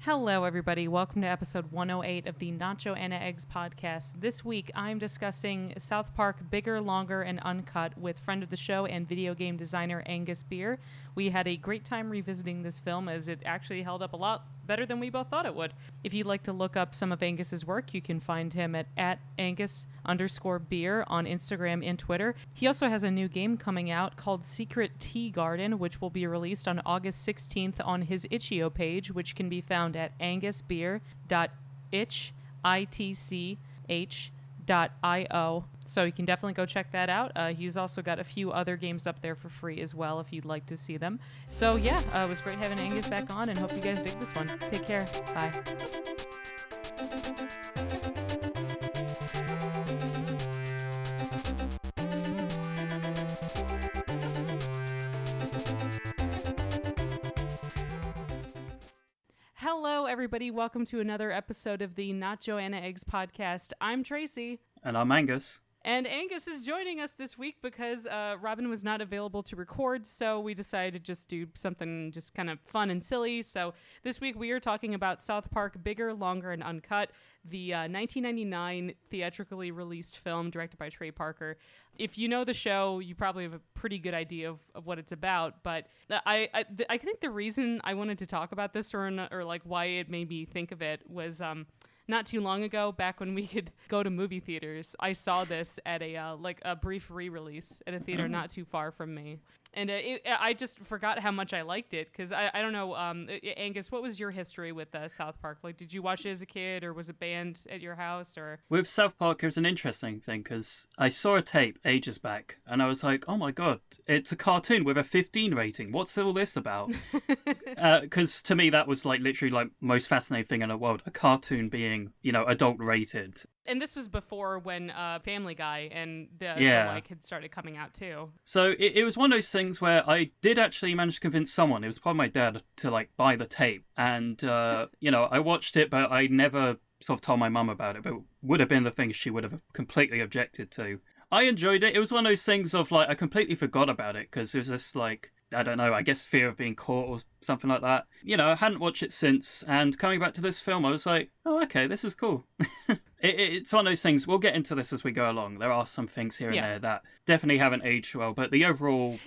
Hello, everybody. Welcome to episode 108 of the Not Joanna Eggs podcast. This week, I'm discussing South Park Bigger, Longer, and Uncut with friend of the show and video game designer Angus Beer. We had a great time revisiting this film as it actually held up a lot better than we both thought it would. If you'd like to look up some of Angus's work, you can find him at Angus_Beer on Instagram and Twitter. He also has a new game coming out called Secret Tea Garden, which will be released on August 16th on his Itch.io page, which can be found at angusbeer.itch.io. So you can definitely go check that out. He's also got a few other games up there for free as well if you'd like to see them. So yeah, it was great having Angus back on, and hope you guys dig this one. Take care. Bye. Hello, everybody. Welcome to another episode of the Not Joanna Eggs podcast. I'm Tracy. And I'm Angus. And Angus is joining us this week because Robin was not available to record, so we decided to just do something just kind of fun and silly. So this week we are talking about South Park Bigger, Longer, and Uncut, the 1999 theatrically released film directed by Trey Parker. If you know the show, you probably have a pretty good idea of what it's about, but I think the reason I wanted to talk about this or like why it made me think of it was not too long ago, back when we could go to movie theaters, I saw this at a brief re-release at a theater not too far from me. And I just forgot how much I liked it because I don't know, Angus, what was your history with South Park? Like, did you watch it as a kid, or was it banned at your house? Or with South Park, it was an interesting thing because I saw a tape ages back and I was like, oh my god, it's a cartoon with a 15 rating. What's all this about? Because to me, that was like literally like most fascinating thing in the world, a cartoon being, adult rated. And this was before when Family Guy and the like had started coming out too. So it was one of those things where I did actually manage to convince someone, it was probably my dad, to like buy the tape. And, I watched it, but I never sort of told my mum about it, but it would have been the thing she would have completely objected to. I enjoyed it. It was one of those things of like, I completely forgot about it because it was just like, I don't know, I guess fear of being caught or something like that. I hadn't watched it since, and coming back to this film, I was like, oh, okay, this is cool. It's one of those things, we'll get into this as we go along. There are some things here and there that definitely haven't aged well, but the overall,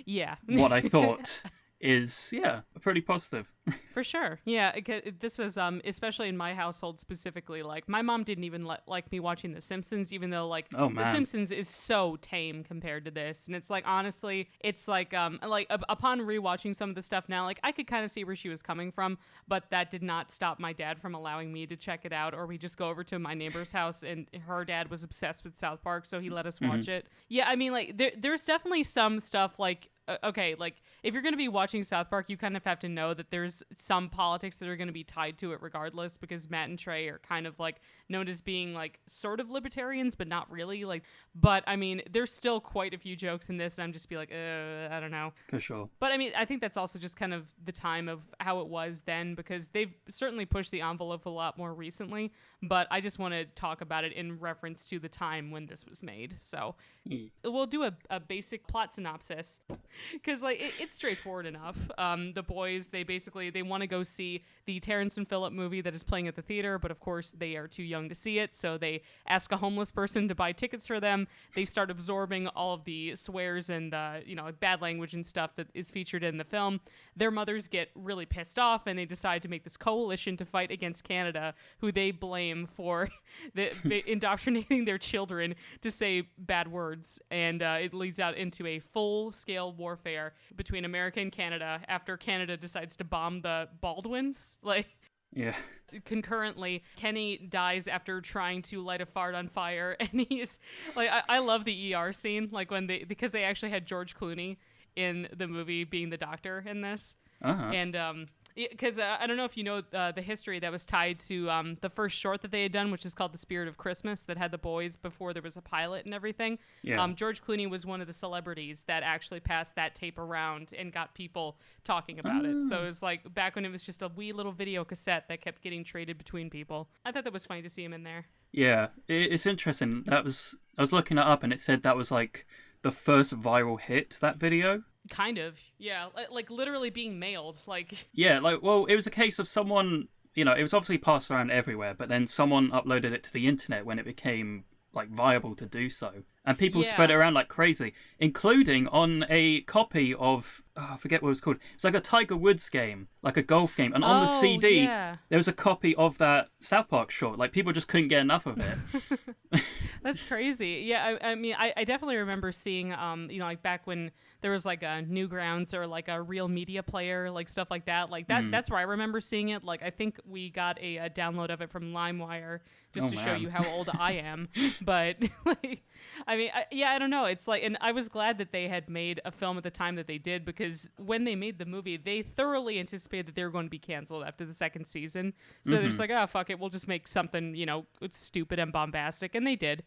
what I thought is, pretty positive. For sure. Yeah, this was, especially in my household specifically, like, my mom didn't even like me watching The Simpsons, even though, like, The Simpsons is so tame compared to this. And it's like, honestly, it's like upon rewatching some of the stuff now, like, I could kind of see where she was coming from, but that did not stop my dad from allowing me to check it out, or we just go over to my neighbor's house, and her dad was obsessed with South Park, so he let us watch it. Yeah, I mean, like, there's definitely some stuff, like, okay, like, if you're going to be watching South Park, you kind of have to know that there's some politics that are going to be tied to it regardless, because Matt and Trey are kind of like known as being like sort of libertarians, but not really. Like, but I mean, there's still quite a few jokes in this, and I'm just be like, I don't know. For sure. But I mean, I think that's also just kind of the time of how it was then, because they've certainly pushed the envelope a lot more recently, but I just want to talk about it in reference to the time when this was made. So we'll do a basic plot synopsis, because like it's straightforward enough. The boys, they want to go see the Terrence and Phillip movie that is playing at the theater, but of course they are too young to see it, so they ask a homeless person to buy tickets for them. They start absorbing all of the swears and bad language and stuff that is featured in the film. Their mothers get really pissed off, and they decide to make this coalition to fight against Canada, who they blame for indoctrinating their children to say bad words, and it leads out into a full-scale warfare between America and Canada after Canada decides to bomb the Baldwins. Concurrently, Kenny dies after trying to light a fart on fire, and he's like, I love the ER scene, like because they actually had George Clooney in the movie being the doctor in this. And because I don't know if you know the history that was tied to the first short that they had done, which is called The Spirit of Christmas, that had the boys before there was a pilot and everything. George Clooney was one of the celebrities that actually passed that tape around and got people talking about it. So it was like back when it was just a wee little video cassette that kept getting traded between people. I thought that was funny to see him in there. Yeah, it's interesting. I was looking it up, and it said that was like the first viral hit, that video. Kind of, yeah. Like literally being mailed, like... Yeah, like, well, it was a case of someone it was obviously passed around everywhere, but then someone uploaded it to the internet when it became like viable to do so, and people spread it around like crazy, including on a copy of I forget what it was called. It's like a Tiger Woods game, like a golf game, and on the CD there was a copy of that South Park short. Like people just couldn't get enough of it. That's crazy. Yeah, I mean, I definitely remember seeing, like back when there was like a Newgrounds or like a Real Media Player, like stuff like that. Like that. That's where I remember seeing it. Like I think we got a download of it from LimeWire just to show you how old I am. But like, I mean, I don't know. It's like, and I was glad that they had made a film at the time that they did, because when they made the movie, they thoroughly anticipated that they were going to be canceled after the second season. So they're just like, oh, fuck it. We'll just make something, stupid and bombastic. And they did.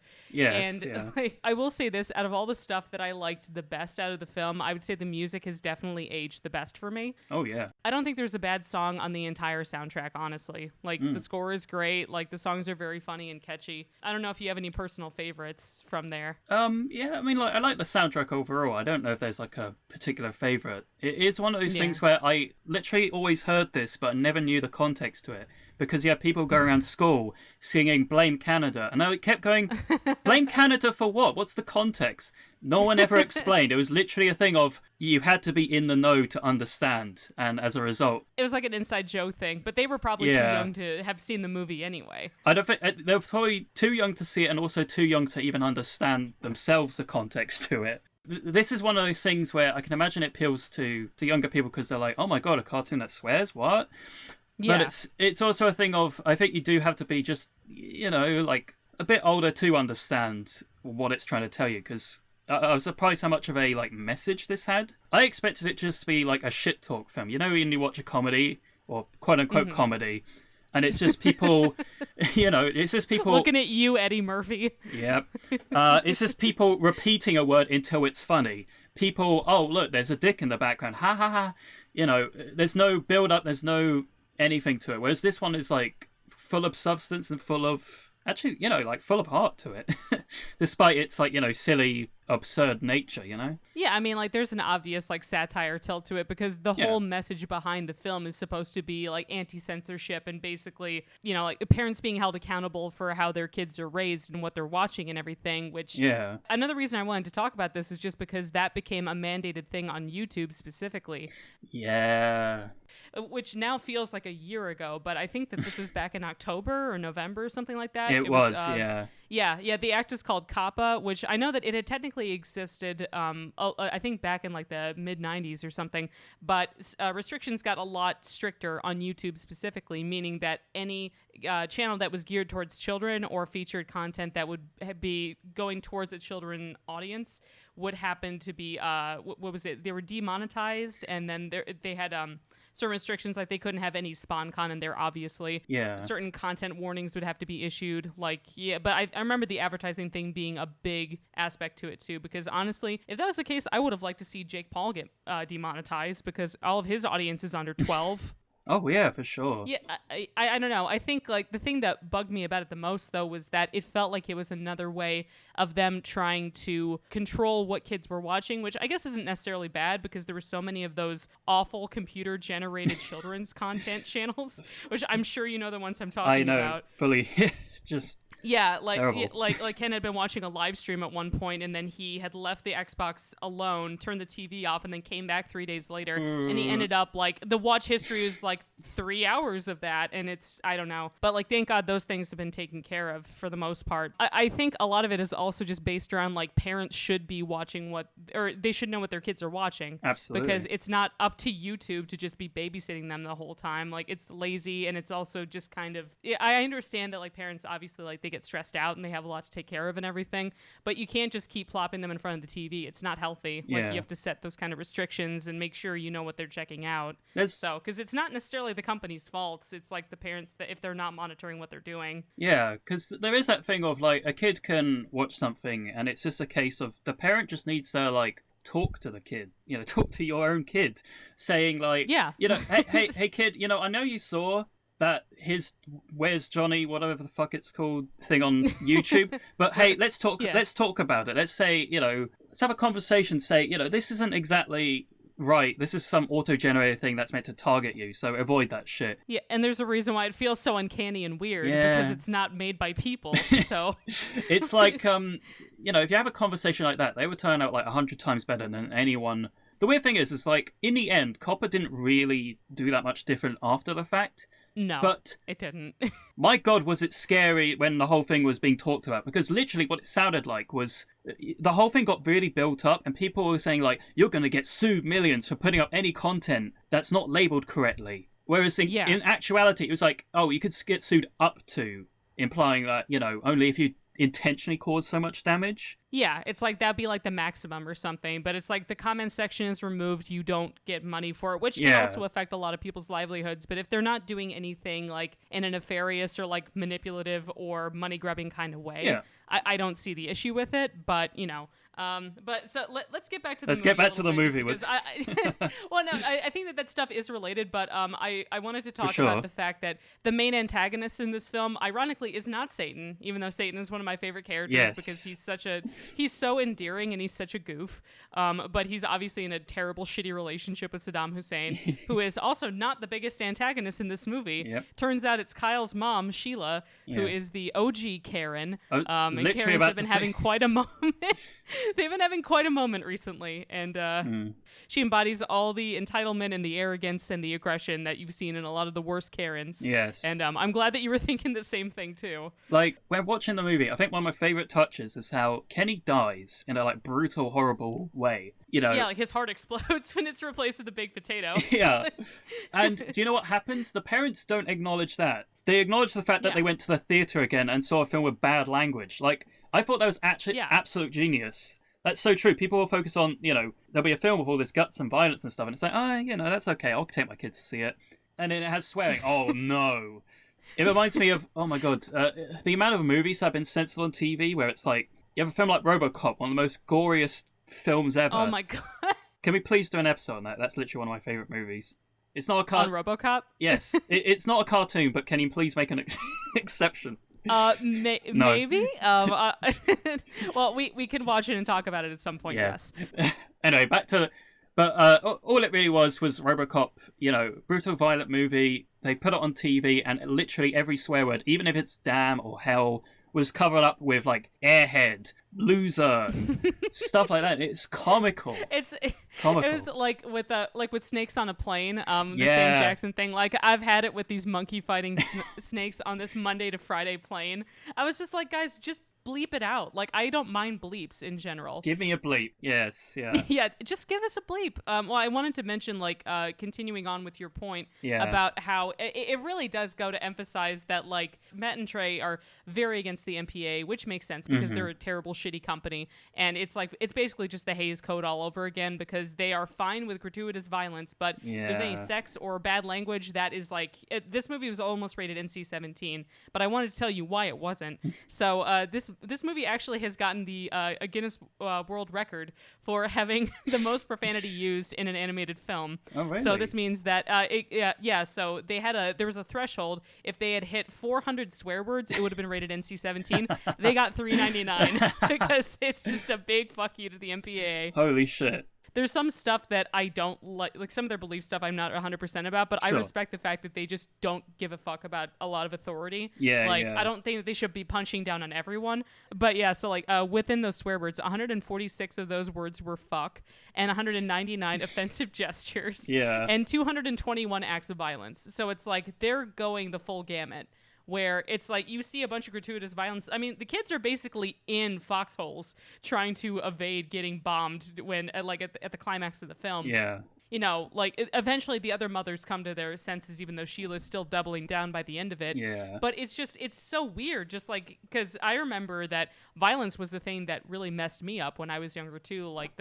Like, I will say this, out of all the stuff that I liked the best out of the film, I would say the music has definitely aged the best for me. Oh, yeah. I don't think there's a bad song on the entire soundtrack, honestly. Like, the score is great. Like, the songs are very funny and catchy. I don't know if you have any personal favorites from there. Yeah, I mean, like, I like the soundtrack overall. I don't know if there's like a particular favorite. It is one of those things where I literally always heard this, but I never knew the context to it. Because you have people going around school singing Blame Canada. And I kept going, Blame Canada for what? What's the context? No one ever explained. It was literally a thing of you had to be in the know to understand. And as a result... It was like an inside joke thing. But they were probably too young to have seen the movie anyway. I don't think... They were probably too young to see it, and also too young to even understand themselves the context to it. This is one of those things where I can imagine it appeals to younger people because they're like, oh my god, a cartoon that swears? What? Yeah. But it's also a thing of, I think you do have to be just, like a bit older to understand what it's trying to tell you, because I was surprised how much of a like message this had. I expected it just to be like a shit talk film. When you watch a comedy, or quote unquote comedy, and it's just people, it's just people... Looking at you, Eddie Murphy. Yep. It's just people repeating a word until it's funny. People, oh, look, there's a dick in the background. Ha ha ha. There's no build up, there's no anything to it, whereas this one is like full of substance and full of like full of heart to it. Despite its like silly, absurd nature. Yeah, I mean, like there's an obvious like satire tilt to it, because the whole message behind the film is supposed to be like anti-censorship and basically like parents being held accountable for how their kids are raised and what they're watching and everything, which another reason I wanted to talk about this is just because that became a mandated thing on YouTube specifically, which now feels like a year ago, but I think that this was back in October or November or something like that. It was. The act is called COPPA, which I know that it had technically existed, I think back in like the mid-90s or something, but restrictions got a lot stricter on YouTube specifically, meaning that any channel that was geared towards children or featured content that would be going towards a children audience would happen to be, what was it? They were demonetized, and then they had... certain restrictions, like they couldn't have any spawn con in there, obviously. Certain content warnings would have to be issued. But I remember the advertising thing being a big aspect to it too, because honestly, if that was the case, I would have liked to see Jake Paul get demonetized, because all of his audience is under 12. Oh, yeah, for sure. Yeah, I don't know. I think, like, the thing that bugged me about it the most, though, was that it felt like it was another way of them trying to control what kids were watching, which I guess isn't necessarily bad, because there were so many of those awful computer-generated children's content channels, which I'm sure you know the ones I'm talking about. I know, fully. Just... Yeah, like Ken had been watching a live stream at one point, and then he had left the Xbox alone, turned the TV off, and then came back 3 days later, and he ended up, like, the watch history is like 3 hours of that, and it's, I don't know. But, like, thank God those things have been taken care of for the most part. I think a lot of it is also just based around, like, parents should be watching or they should know what their kids are watching. Absolutely. Because it's not up to YouTube to just be babysitting them the whole time. Like, it's lazy, and it's also just kind of, I understand that, like, parents obviously, like, they get stressed out and they have a lot to take care of and everything, but you can't just keep plopping them in front of the TV. It's not healthy. Like, you have to set those kind of restrictions and make sure you know what they're checking out. Because it's not necessarily the company's faults. It's like the parents, that if they're not monitoring what they're doing. Yeah, because there is that thing of, like, a kid can watch something and it's just a case of the parent just needs to, like, talk to the kid, talk to your own kid, saying, like, hey kid, I know you saw that his Where's Johnny, whatever the fuck it's called, thing on YouTube. But hey, let's talk about it. Let's say, let's have a conversation, say, this isn't exactly right, this is some auto-generated thing that's meant to target you, so avoid that shit. Yeah, and there's a reason why it feels so uncanny and weird, because it's not made by people, so... It's like, if you have a conversation like that, they would turn out like 100 times better than anyone. The weird thing is like, in the end, COPPA didn't really do that much different after the fact. No, but it didn't. My God, was it scary when the whole thing was being talked about, because literally what it sounded like was the whole thing got really built up and people were saying like, you're going to get sued millions for putting up any content that's not labeled correctly. Whereas in actuality, it was like, oh, you could get sued up to, implying that, only if you intentionally cause so much damage. Yeah, it's like that'd be like the maximum or something, but it's like the comment section is removed, you don't get money for it, which can also affect a lot of people's livelihoods. But if they're not doing anything like in a nefarious or like manipulative or money grubbing kind of way, I don't see the issue with it. But but so let's get back to the movie. Let's get back to the movie. I think that stuff is related, but I wanted to talk about the fact that the main antagonist in this film, ironically, is not Satan, even though Satan is one of my favorite characters because he's so endearing and he's such a goof. But he's obviously in a terrible, shitty relationship with Saddam Hussein, who is also not the biggest antagonist in this movie. Yep. Turns out it's Kyle's mom, Sheila, who is the OG Karen. And literally Karens have been having quite a moment. They've been having quite a moment recently, and she embodies all the entitlement and the arrogance and the aggression that you've seen in a lot of the worst Karens. Yes. And I'm glad that you were thinking the same thing too. Like, when watching the movie, I think one of my favorite touches is how Kenny dies in a like brutal, horrible way. Yeah, like his heart explodes when it's replaced with a baked potato. Yeah. And do you know what happens? The parents don't acknowledge that. They acknowledge the fact that they went to the theater again and saw a film with bad language. Like, I thought that was actually absolute genius. That's so true. People will focus on, there'll be a film with all this guts and violence and stuff, and it's like, that's okay. I'll take my kids to see it. And then it has swearing. Oh, no. It reminds me of, oh my God, the amount of movies I've been censored on TV where it's like, you have a film like RoboCop, one of the most goriest films ever. Oh my God. Can we please do an episode on that? That's literally one of my favorite movies. It's not a cartoon. On RoboCop? Yes. It's not a cartoon, but can you please make an exception? Maybe. Well, we can watch it and talk about it at some point. Yes. Anyway, back to. But all it really was RoboCop. Brutal, violent movie. They put it on TV, and literally every swear word, even if it's damn or hell, was covered up with like airhead, loser, stuff like that. It's comical. Comical. It was like with snakes on a plane. The Sam Jackson thing. Like, I've had it with these monkey fighting snakes on this Monday to Friday plane. I was just like, guys, just bleep it out. Like, I don't mind bleeps in general. Give me a bleep. Yes, yeah. Yeah, just give us a bleep. Well, I wanted to mention, like, continuing on with your point about how it really does go to emphasize that, like, Matt and Trey are very against the MPA, which makes sense because they're a terrible, shitty company. And it's like, it's basically just the Hays Code all over again, because they are fine with gratuitous violence, but if there's any sex or bad language, that is like, this movie was almost rated NC-17, but I wanted to tell you why it wasn't. So this movie actually has gotten the a Guinness World Record for having the most profanity used in an animated film. Oh, really? So this means that so there was a threshold. If they had hit 400 swear words, it would have been rated NC-17. They got 399 because it's just a big fuck you to the MPAA. Holy shit. There's some stuff that I don't like some of their belief stuff I'm not 100% about, but I respect the fact that they just don't give a fuck about a lot of authority. I don't think that they should be punching down on everyone. But so like within those swear words, 146 of those words were fuck, and 199 offensive gestures, and 221 acts of violence. So it's like they're going the full gamut, where it's like you see a bunch of gratuitous violence. I mean, the kids are basically in foxholes trying to evade getting bombed when, like, at the climax of the film. Yeah. Eventually the other mothers come to their senses, even though Sheila's still doubling down by the end of it. Yeah. But it's so weird, just like, because I remember that violence was the thing that really messed me up when I was younger too. Like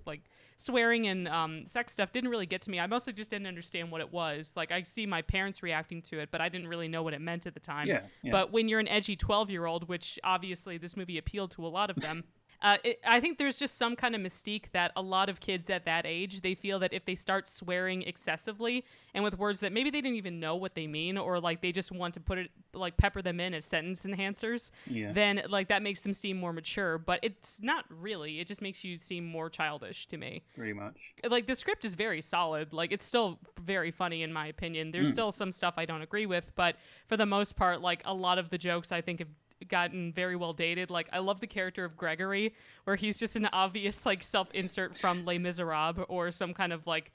like swearing and sex stuff didn't really get to me. I mostly just didn't understand what it was. Like, I see my parents reacting to it, but I didn't really know what it meant at the time. Yeah. But when you're an edgy 12-year-old, which obviously this movie appealed to a lot of them, I think there's just some kind of mystique that a lot of kids at that age, they feel that if they start swearing excessively and with words that maybe they didn't even know what they mean, or like they just want to put it, like pepper them in as sentence enhancers, then like that makes them seem more mature. But it's not really. It just makes you seem more childish to me. Pretty much. Like the script is very solid. Like it's still very funny in my opinion. There's still some stuff I don't agree with, but for the most part, like a lot of the jokes I think have gotten very well dated. Like I love the character of Gregory, where he's just an obvious like self-insert from Les Miserables or some kind of like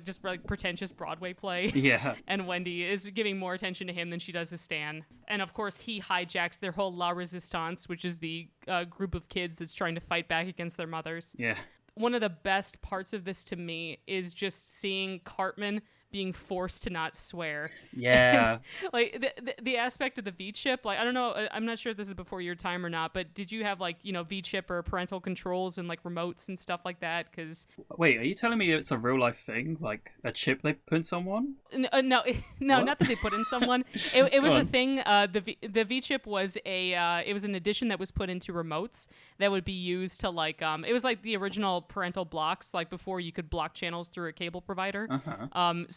just like pretentious Broadway play. Yeah. And Wendy is giving more attention to him than she does to Stan. And of course he hijacks their whole La Resistance, which is the group of kids that's trying to fight back against their mothers. Yeah. One of the best parts of this to me is just seeing Cartman being forced to not swear. Yeah. Like the aspect of the V-chip, like I don't know, I'm not sure if this is before your time or not, but did you have like, you know, V-chip or parental controls and like remotes and stuff like that? Because wait, are you telling me it's a real life thing, like a chip they put in someone? No, not that they put in someone. It was a thing. The V-chip was it was an addition that was put into remotes that would be used to like it was like the original parental blocks, like before you could block channels through a cable provider.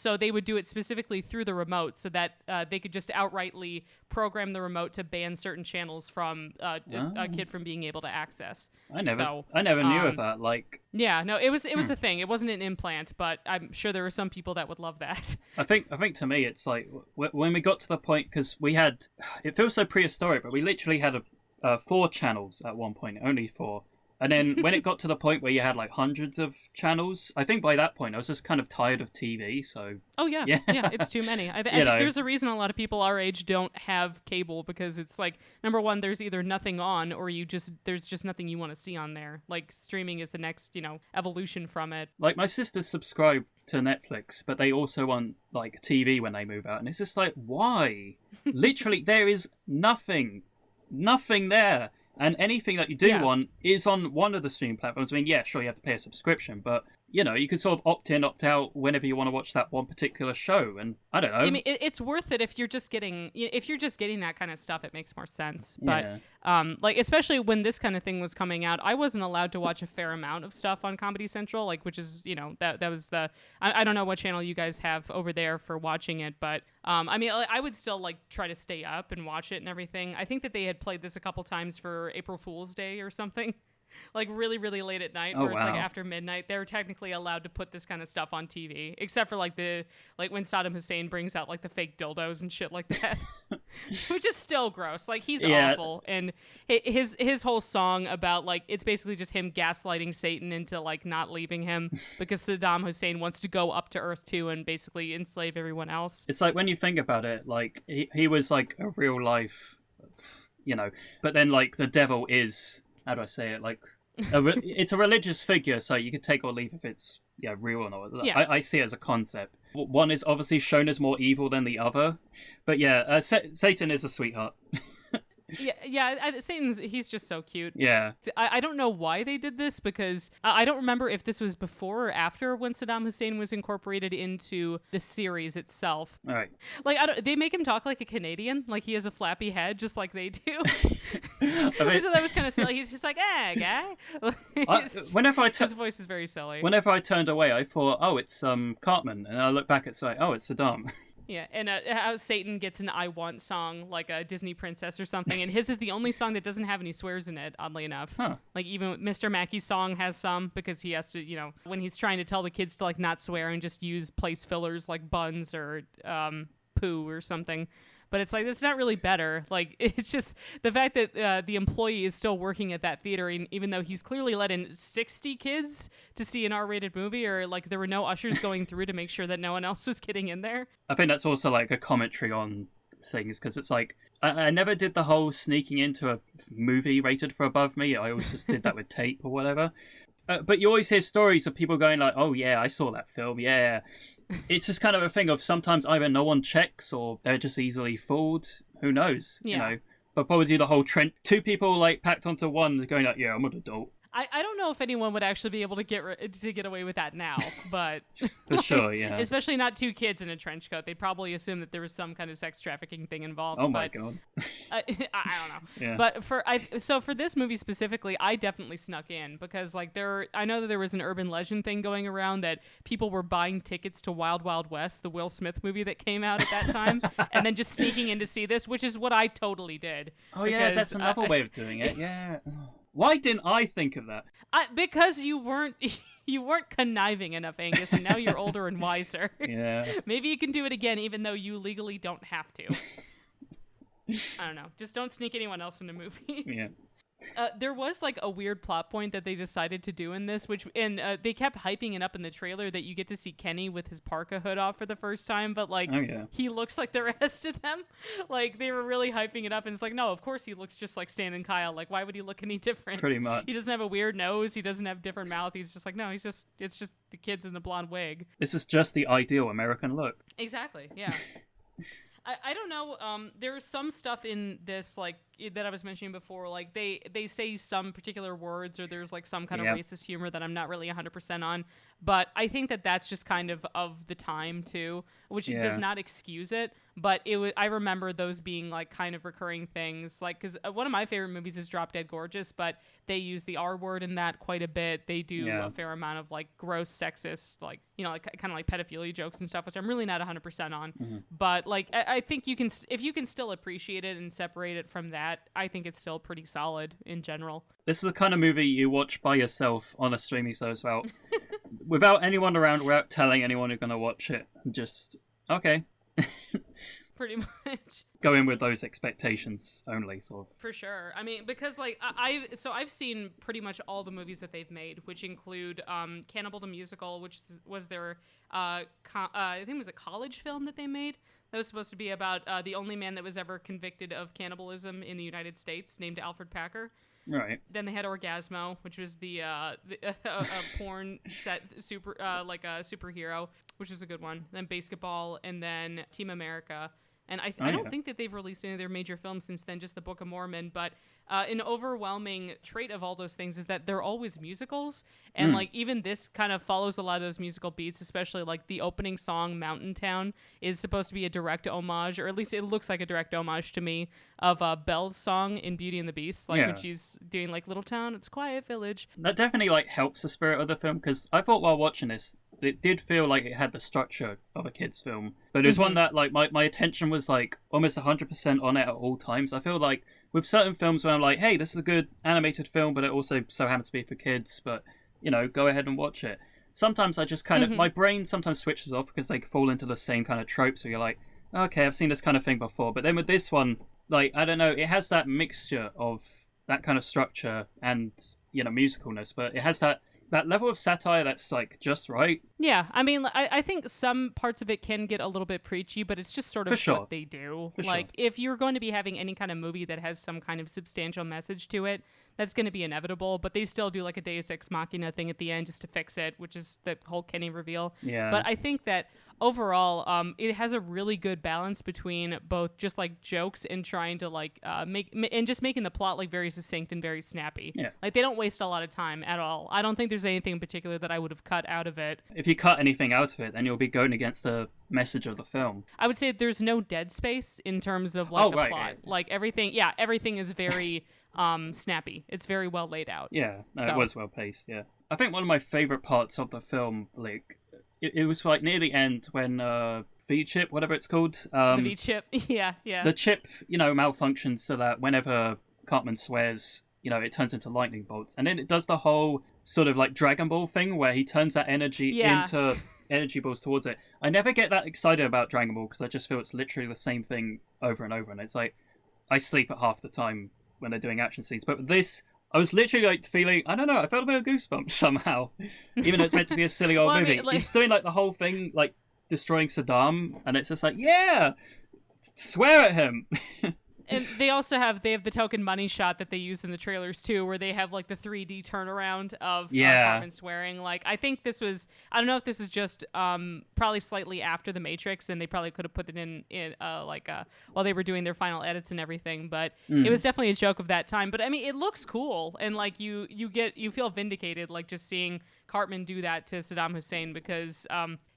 So they would do it specifically through the remote so that they could just outrightly program the remote to ban certain channels from a kid from being able to access. I never knew of that. Like, yeah, no, it was a thing. It wasn't an implant, but I'm sure there were some people that would love that. I think to me it's like when we got to the point, because we had, it feels so prehistoric, but we literally had 4 channels at one point, only 4. And then when it got to the point where you had like hundreds of channels, I think by that point I was just kind of tired of TV. So yeah, it's too many. I think there's a reason a lot of people our age don't have cable, because it's like, number one, there's either nothing on, or there's just nothing you want to see on there. Like streaming is the next, you know, evolution from it. Like my sisters subscribe to Netflix, but they also want like TV when they move out, and it's just like, why? Literally, there is nothing there. And anything that you do want is on one of the streaming platforms. I mean, yeah, sure, you have to pay a subscription, but, you know, you can sort of opt in, opt out whenever you want to watch that one particular show. And I don't know. I mean, it's worth it if you're just getting that kind of stuff. It makes more sense. But like, especially when this kind of thing was coming out, I wasn't allowed to watch a fair amount of stuff on Comedy Central, like, which is, you know, that was I don't know what channel you guys have over there for watching it, but I mean, I would still like try to stay up and watch it and everything. I think that they had played this a couple times for April Fool's Day or something. Like really, really late at night, where it's like after midnight. They're technically allowed to put this kind of stuff on TV, except for like when Saddam Hussein brings out like the fake dildos and shit like that, which is still gross. Like he's awful, and his whole song about like, it's basically just him gaslighting Satan into like not leaving him because Saddam Hussein wants to go up to Earth too and basically enslave everyone else. It's like when you think about it, like he was like a real life, you know, but then like the devil is, how do I say it? Like, it's a religious figure, so you could take or leave if it's real or not. Yeah. I see it as a concept. One is obviously shown as more evil than the other, but Satan is a sweetheart. He's just so cute. Yeah. I don't know why they did this, because I don't remember if this was before or after when Saddam Hussein was incorporated into the series itself. All right. Like, they make him talk like a Canadian, like he has a flappy head, just like they do. So that was kind of silly. He's just like, guy. His voice is very silly. Whenever I turned away, I thought, oh, it's Cartman, and I look back at say, oh, it's Saddam. Yeah, and how Satan gets an I Want song, like a Disney princess or something, and his is the only song that doesn't have any swears in it, oddly enough. Huh. Like, even Mr. Mackey's song has some, because he has to, you know, when he's trying to tell the kids to, like, not swear and just use place fillers like buns or poo or something. But it's like, it's not really better. Like, it's just the fact that the employee is still working at that theater, even though he's clearly let in 60 kids to see an R-rated movie, or like there were no ushers going through to make sure that no one else was getting in there. I think that's also like a commentary on things, because it's like, I never did the whole sneaking into a movie rated for above me. I always just did that with tape or whatever. But you always hear stories of people going like, oh yeah, I saw that film, yeah. It's just kind of a thing of sometimes either no one checks or they're just easily fooled. Who knows? Yeah. You know? But probably do the whole trend. 2 people like packed onto one going like, yeah, I'm an adult. I don't know if anyone would actually be able to get away with that now, but For sure, yeah. especially not two kids in a trench coat. They'd probably assume that there was some kind of sex trafficking thing involved. Oh my god. I don't know. Yeah. But for this movie specifically, I definitely snuck in because like I know that there was an urban legend thing going around that people were buying tickets to Wild Wild West, the Will Smith movie that came out at that time, and then just sneaking in to see this, which is what I totally did. Oh yeah, that's another way of doing it. Yeah. Why didn't I think of that? Because you weren't conniving enough, Angus, and now you're older and wiser. Yeah. Maybe you can do it again, even though you legally don't have to. I don't know. Just don't sneak anyone else into movies. Yeah. There was like a weird plot point that they decided to do in this, they kept hyping it up in the trailer that you get to see Kenny with his parka hood off for the first time, but like he looks like the rest of them. Like they were really hyping it up, and it's like, no, of course he looks just like Stan and Kyle. Like why would he look any different? Pretty much. He doesn't have a weird nose. He doesn't have different mouth. He's just like, no, it's just the kids in the blonde wig. This is just the ideal American look. Exactly. Yeah. I don't know. There's some stuff in this like that I was mentioning before. Like they say some particular words, or there's like some kind of racist humor that I'm not really 100% on. But I think that that's just kind of the time too, which does not excuse it. But I remember those being like kind of recurring things. Like because one of my favorite movies is Drop Dead Gorgeous, but they use the R word in that quite a bit. They do a fair amount of like gross sexist, like like kind of like pedophilia jokes and stuff, which I'm really not 100% on. Mm-hmm. But like I think if you can still appreciate it and separate it from that, I think it's still pretty solid in general. This is the kind of movie you watch by yourself on a streaming service without anyone around, without telling anyone you're going to watch it. Just, okay. Pretty much. Go in with those expectations only, sort of. For sure. I mean, because like I've seen pretty much all the movies that they've made, which include Cannibal the Musical, which was their I think it was a college film that they made. That was supposed to be about the only man that was ever convicted of cannibalism in the United States, named Alfred Packer. Right. Then they had Orgasmo, which was the porn set superhero, which is a good one. Then Basketball, and then Team America. And I don't think that they've released any of their major films since then, just the Book of Mormon. But an overwhelming trait of all those things is that they're always musicals. And like even this kind of follows a lot of those musical beats, especially like the opening song, Mountain Town, is supposed to be a direct homage, or at least it looks like a direct homage to me, of Belle's song in Beauty and the Beast. Like when she's doing like Little Town, It's Quiet Village. That definitely like helps the spirit of the film, because I thought while watching this, it did feel like it had the structure of a kid's film, but it was one that like my attention was like almost 100% on it at all times. I feel like with certain films where I'm like, hey, this is a good animated film, but it also so happens to be for kids, but go ahead and watch it. Sometimes I just kind of, my brain sometimes switches off because they fall into the same kind of tropes where you're like, okay, I've seen this kind of thing before. But then with this one, like, I don't know, it has that mixture of that kind of structure and, musicalness, but it has that level of satire that's like just right. Yeah, I mean, I think some parts of it can get a little bit preachy, but it's just sort of what they do. If you're going to be having any kind of movie that has some kind of substantial message to it, that's going to be inevitable. But they still do like a Deus Ex Machina thing at the end just to fix it, which is the whole Kenny reveal. Yeah. But I think that overall, it has a really good balance between both just like jokes and trying to like making the plot like very succinct and very snappy. Yeah. Like they don't waste a lot of time at all. I don't think there's anything in particular that I would have cut out of it. If you cut anything out of it, then you'll be going against the message of the film. I would say there's no dead space in terms of like the plot. Right. Like everything is very snappy. It's very well laid out. Yeah, it was well paced. Yeah, I think one of my favorite parts of the film, like it was like near the end when V-chip, whatever it's called, the V-chip, yeah, the chip, malfunctions so that whenever Cartman swears, it turns into lightning bolts, and then it does the whole sort of like Dragon Ball thing where he turns that energy into energy balls towards it. I never get that excited about Dragon Ball because I just feel it's literally the same thing over and over, and it's like I sleep at half the time when they're doing action scenes. But with this, I was literally like feeling, I don't know, I felt a bit of goosebumps somehow, even though it's meant to be a silly old movie. I mean, he's doing like the whole thing, like destroying Saddam, and it's just like, yeah, swear at him. And they have the token money shot that they use in the trailers too, where they have like the 3D turnaround of Cartman swearing. Like, I think I don't know if this is just probably slightly after the Matrix, and they probably could have put it in while they were doing their final edits and everything. But it was definitely a joke of that time. But I mean, it looks cool, and like you feel vindicated, like just seeing Cartman do that to Saddam Hussein, because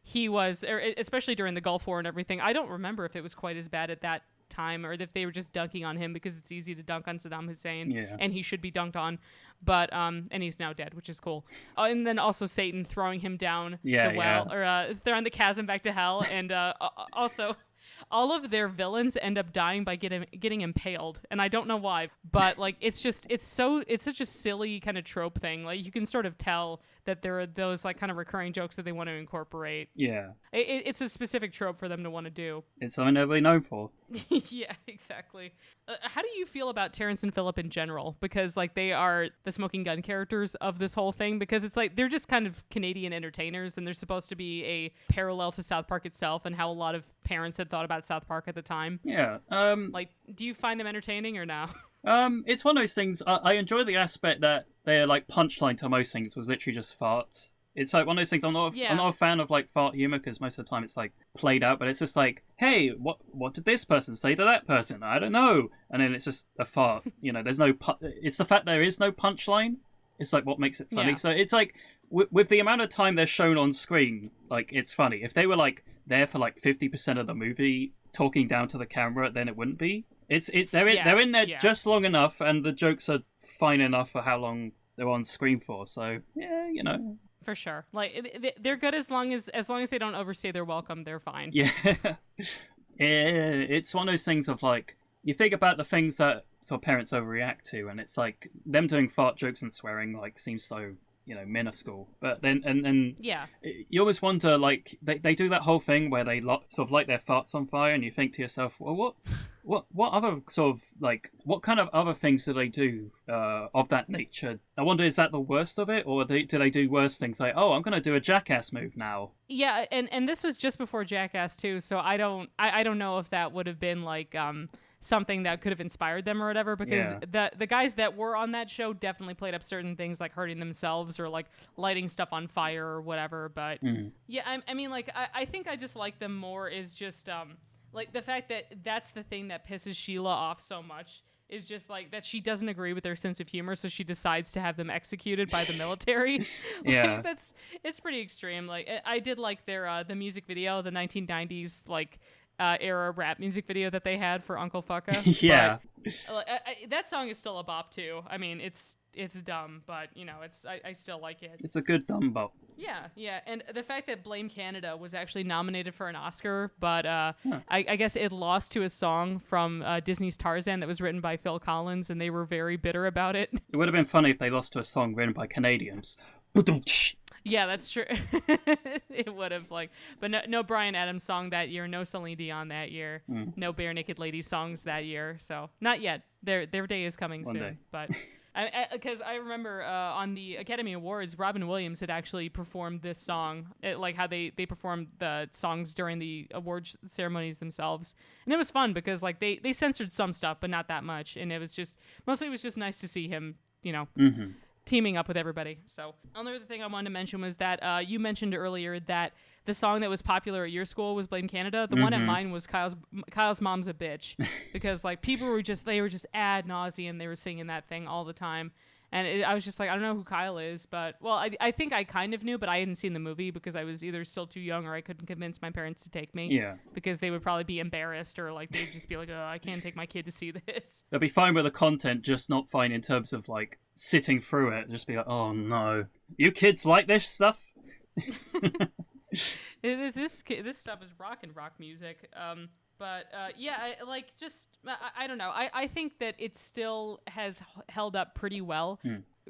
he was, especially during the Gulf War and everything. I don't remember if it was quite as bad at that time, or if they were just dunking on him, because it's easy to dunk on Saddam Hussein, and he should be dunked on. But and he's now dead, which is cool. And then also Satan throwing him down the well, or throwing the chasm back to hell, and also all of their villains end up dying by getting impaled, and I don't know why, but like it's such a silly kind of trope thing. Like, you can sort of tell that there are those like kind of recurring jokes that they want to incorporate. Yeah, it's a specific trope for them to want to do. It's something they're really known for. Yeah, exactly. How do you feel about Terrence and Phillip in general? Because like they are the smoking gun characters of this whole thing, because it's like they're just kind of Canadian entertainers, and they're supposed to be a parallel to South Park itself and how a lot of parents had thought about South Park at the time. Yeah. Like, do you find them entertaining or no? It's one of those things. I enjoy the aspect that their like punchline to most things was literally just farts. It's like one of those things. I'm not a fan of like fart humor, because most of the time it's like played out, but it's just like, hey, what did this person say to that person? I don't know. And then it's just a fart. There's no. It's the fact there is no punchline. It's like what makes it funny. Yeah. So it's like with the amount of time they're shown on screen, like it's funny. If they were like there for like 50% of the movie talking down to the camera, then it wouldn't be. They're in there just long enough, and the jokes are fine enough for how long they're on screen for. So yeah, for sure. Like they're good as long as they don't overstay their welcome. They're fine. Yeah, it's one of those things of like, you think about the things that sort of parents overreact to, and it's like them doing fart jokes and swearing like seems so minuscule. But then and you always wonder, like they do that whole thing where they sort of light their farts on fire, and you think to yourself, well, what other sort of like what kind of other things do they do of that nature? I wonder, is that the worst of it, or do they do worse things like, oh, I'm gonna do a Jackass move now? Yeah, and this was just before Jackass too, so I don't know if that would have been like something that could have inspired them or whatever, because the guys that were on that show definitely played up certain things like hurting themselves or like lighting stuff on fire or whatever. But I mean, like I think I just like them more is just like the fact that that's the thing that pisses Sheila off so much, is just like that she doesn't agree with their sense of humor, so she decides to have them executed by the military. It's pretty extreme. Like I did like their the music video, the 1990s like era rap music video that they had for Uncle Fucka. Yeah. But, that song is still a bop too. I mean, it's dumb, but I still like it. It's a good dumb bop. Yeah, and the fact that Blame Canada was actually nominated for an Oscar, but I guess it lost to a song from Disney's Tarzan that was written by Phil Collins, and they were very bitter about it. It would have been funny if they lost to a song written by Canadians. Yeah, that's true. It would have, but no Bryan Adams song that year, no Celine Dion that year, no Bare Naked Ladies songs that year. So not yet. Their day is coming One soon. day. But because I remember on the Academy Awards, Robin Williams had actually performed this song, like how they performed the songs during the awards ceremonies themselves, and it was fun because like they censored some stuff, but not that much, and it was just nice to see him, teaming up with everybody. So another thing I wanted to mention was that you mentioned earlier that the song that was popular at your school was Blame Canada. The one at mine was Kyle's Mom's a Bitch, because like people were just ad nauseum. They were singing that thing all the time. And I was just like, I don't know who Kyle is, but well, I think I kind of knew, but I hadn't seen the movie because I was either still too young or I couldn't convince my parents to take me. Yeah. Because they would probably be embarrassed, or like they'd just be like, oh, I can't take my kid to see this. They'll be fine with the content, just not fine in terms of like sitting through it. Just be like, oh no, you kids like this stuff? This stuff is rock music. But I don't know. I think that it still has held up pretty well.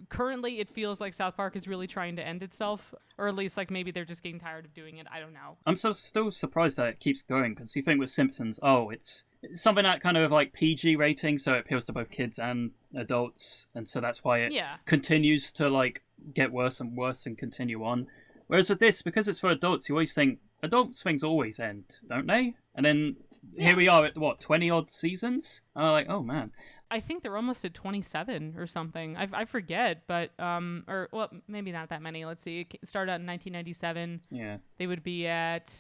Currently, it feels like South Park is really trying to end itself, or at least like maybe they're just getting tired of doing it. I don't know. I'm still surprised that it keeps going, because you think with Simpsons, it's something that kind of like PG rating, so it appeals to both kids and adults, and so that's why it continues to like get worse and worse and continue on. Whereas with this, because it's for adults, you always think adults things always end, don't they? And then here we are at, 20-odd seasons? I'm like, oh, man. I think they're almost at 27 or something. I forget, but or well, maybe not that many. Let's see. It started out in 1997. Yeah. They would be at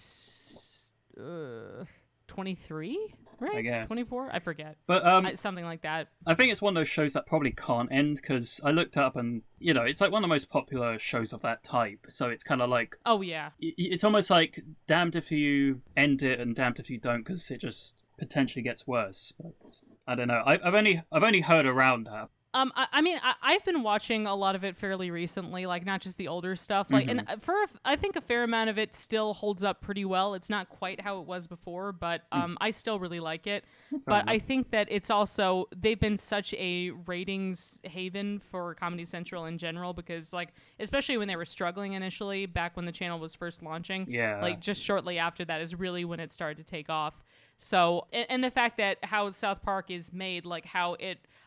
23, right? I guess 24. I forget, but something like that. I think it's one of those shows that probably can't end because I looked up and it's like one of the most popular shows of that type. So it's kind of like, oh yeah, it's almost like damned if you end it and damned if you don't, because it just potentially gets worse. But I don't know. I've only heard around that. I mean, I've been watching a lot of it fairly recently, like not just the older stuff. Like, and I think a fair amount of it still holds up pretty well. It's not quite how it was before, but I still really like it. But I think that it's also, they've been such a ratings haven for Comedy Central in general, because like, especially when they were struggling initially, back when the channel was first launching. Yeah. Like just shortly after that is really when it started to take off. So, and the fact that how South Park is made, like how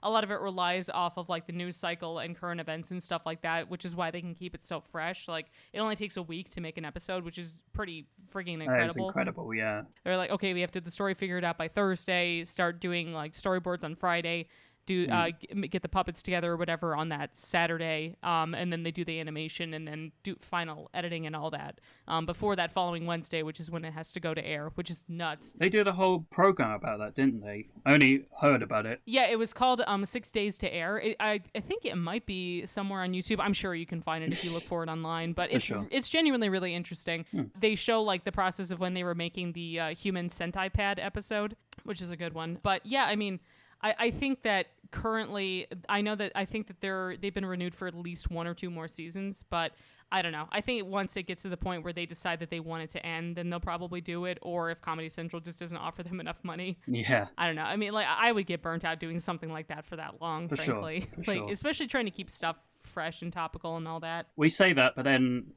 a lot of it relies off of like the news cycle and current events and stuff like that, which is why they can keep it so fresh. Like it only takes a week to make an episode, which is pretty frigging incredible. That is incredible, yeah. They're like, okay, we have to get the story figured out by Thursday, start doing like storyboards on Friday, get the puppets together or whatever on that Saturday, and then they do the animation and then do final editing and all that before that following Wednesday, which is when it has to go to air, which is nuts. They did a whole program about that, didn't they? I only heard about it. Yeah, it was called 6 Days to Air. I think it might be somewhere on YouTube. I'm sure you can find it if you look for it online, but it's genuinely really interesting. They show like the process of when they were making the human centipede episode, which is a good one. But yeah, I mean, I think that currently, I think that they've been renewed for at least 1 or 2 more seasons, but I don't know. I think once it gets to the point where they decide that they want it to end, then they'll probably do it, or if Comedy Central just doesn't offer them enough money. Yeah. I don't know. I mean, like, I would get burnt out doing something like that for that long, frankly. Sure. Especially trying to keep stuff fresh and topical and all that. We say that, but then,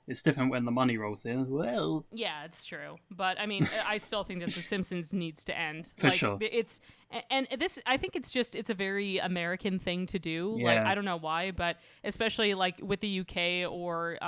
it's different when the money rolls in as well. Yeah, it's true. But, I mean, I still think that The Simpsons needs to end. For sure. And this, I think it's a very American thing to do. Yeah. Like, I don't know why, but especially like with the UK or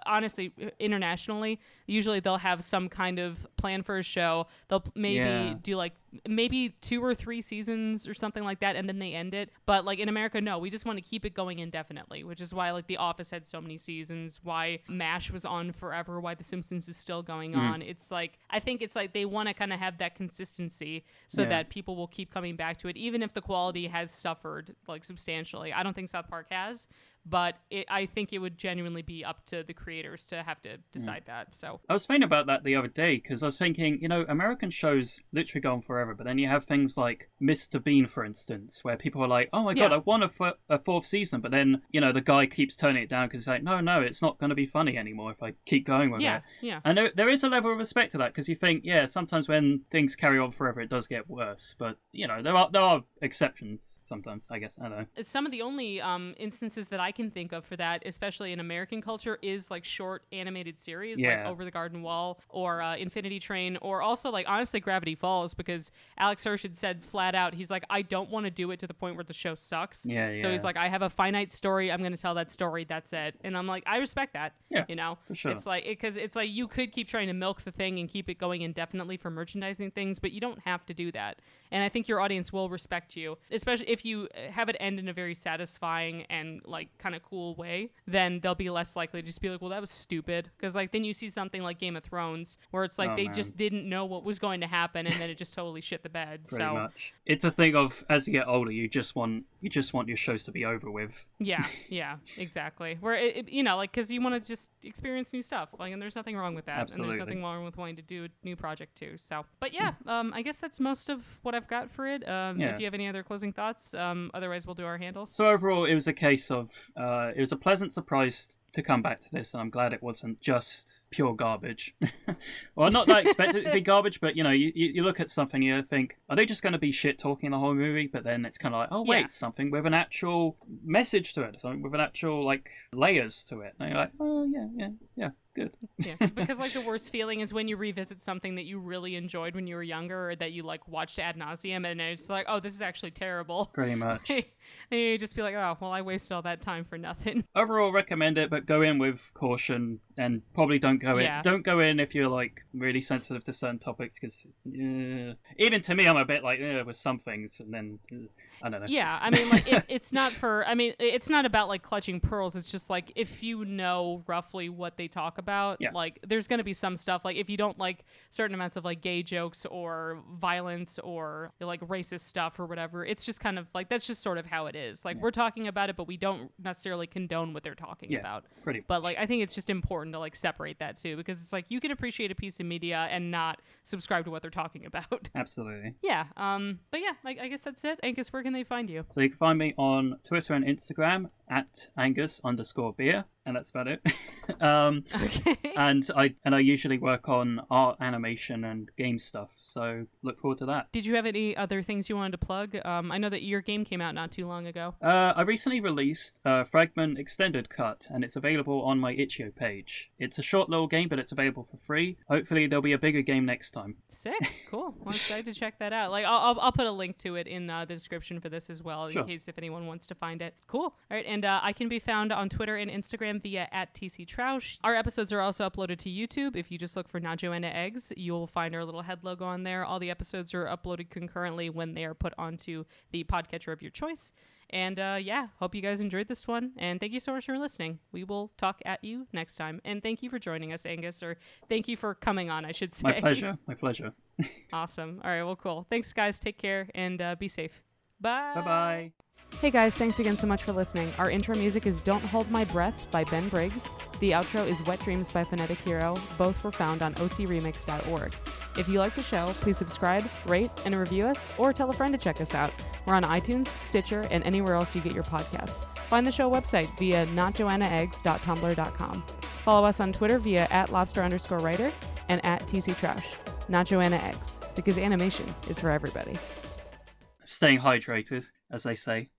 honestly, internationally, usually they'll have some kind of plan for a show. They'll maybe do like maybe 2 or 3 seasons or something like that, and then they end it. But like in America, no, we just want to keep it going indefinitely, which is why like The Office had so many seasons, why MASH was on forever, why The Simpsons is still going on. It's like, I think it's like they want to kind of have that consistency so that people will keep coming back to it, even if the quality has suffered like substantially. I don't think South Park has, but I think it would genuinely be up to the creators to have to decide that. So I was thinking about that the other day because I was thinking, American shows literally go on forever, but then you have things like Mr. Bean, for instance, where people are like, oh my God, I want a 4th season, but then, the guy keeps turning it down because he's like, no, it's not going to be funny anymore if I keep going with it. Yeah. And there is a level of respect to that because you think, sometimes when things carry on forever, it does get worse. But, there are exceptions sometimes, I guess. I don't know. Some of the only instances that I can think of for that, especially in American culture, is like short animated series like Over the Garden Wall or Infinity Train, or also like honestly Gravity Falls, because Alex Hirsch had said flat out, he's like, I don't want to do it to the point where the show sucks. So he's like, I have a finite story, I'm going to tell that story, that's it. And I'm like, I respect that. For sure. It's like, because it's like you could keep trying to milk the thing and keep it going indefinitely for merchandising things, but you don't have to do that. And I think your audience will respect you, especially if you have it end in a very satisfying and like kind of cool way. Then they'll be less likely to just be like, well, that was stupid. Because like then you see something like Game of Thrones where it's like just didn't know what was going to happen, and then it just totally shit the bed. Pretty much. It's a thing of, as you get older, you just want your shows to be over with. Yeah, exactly. Where like, because you want to just experience new stuff, like, and there's nothing wrong with that. Absolutely. And there's nothing wrong with wanting to do a new project too. So, but I guess that's most of what I've got for it. If you have any other closing thoughts, otherwise we'll do our handles. So overall, it was a case of it was a pleasant surprise to come back to this, and I'm glad it wasn't just pure garbage. Well, not that I expected it to be garbage, but you look at something, you think, are they just going to be shit talking the whole movie? But then it's kind of like, oh wait, something with an actual message to it, something with an actual like layers to it. And you're like, oh yeah, good. Because like the worst feeling is when you revisit something that you really enjoyed when you were younger, or that you like watched ad nauseum, and it's like, oh, this is actually terrible. Pretty much. And you just be like, oh, well, I wasted all that time for nothing. Overall, recommend it, but go in with caution. and probably don't go in. Yeah. Don't go in if you're like really sensitive to certain topics, because even to me, I'm a bit like with some things, and then I don't know. Yeah, I mean, like it's not for. I mean, it's not about like clutching pearls. It's just like if you know roughly what they talk about, like there's gonna be some stuff. Like if you don't like certain amounts of like gay jokes or violence or like racist stuff or whatever, it's just kind of like that's just sort of how it is. Like we're talking about it, but we don't necessarily condone what they're talking about. Pretty much. But like I think it's just important to like separate that too, because it's like you can appreciate a piece of media and not subscribe to what they're talking about. Absolutely. Yeah. But yeah, I guess that's it. Angus, where can they find you? So you can find me on Twitter and Instagram at Angus_beer, and that's about it. Okay. And I usually work on art, animation, and game stuff. So look forward to that. Did you have any other things you wanted to plug? I know that your game came out not too long ago. I recently released Fragment Extended Cut, and it's available on my Itch.io page. It's a short little game, but it's available for free. Hopefully there'll be a bigger game next time. Sick. Cool. Well, I'm excited to check that out. Like I'll put a link to it in the description for this as well, in case if anyone wants to find it. Cool. All right, and I can be found on Twitter and Instagram via @TCTroush. Our episodes are also uploaded to YouTube. If you just look for Not Joanna Eggs, you'll find our little head logo on there. All the episodes are uploaded concurrently when they are put onto the podcatcher of your choice. And hope you guys enjoyed this one. And thank you so much for listening. We will talk at you next time. And thank you for joining us, Angus, or thank you for coming on, I should say. My pleasure. My pleasure. Awesome. All right, well, cool. Thanks, guys. Take care and be safe. Bye. Bye-bye. Hey guys, thanks again so much for listening. Our intro music is Don't Hold My Breath by Ben Briggs. The outro is Wet Dreams by Phonetic Hero. Both were found on ocremix.org. If you like the show, please subscribe, rate, and review us, or tell a friend to check us out. We're on iTunes, Stitcher, and anywhere else you get your podcast. Find the show website via notjoannaeggs.tumblr.com. Follow us on Twitter via @lobster_writer and @TCTroush. Not Joanna Eggs, because animation is for everybody. Staying hydrated, as they say.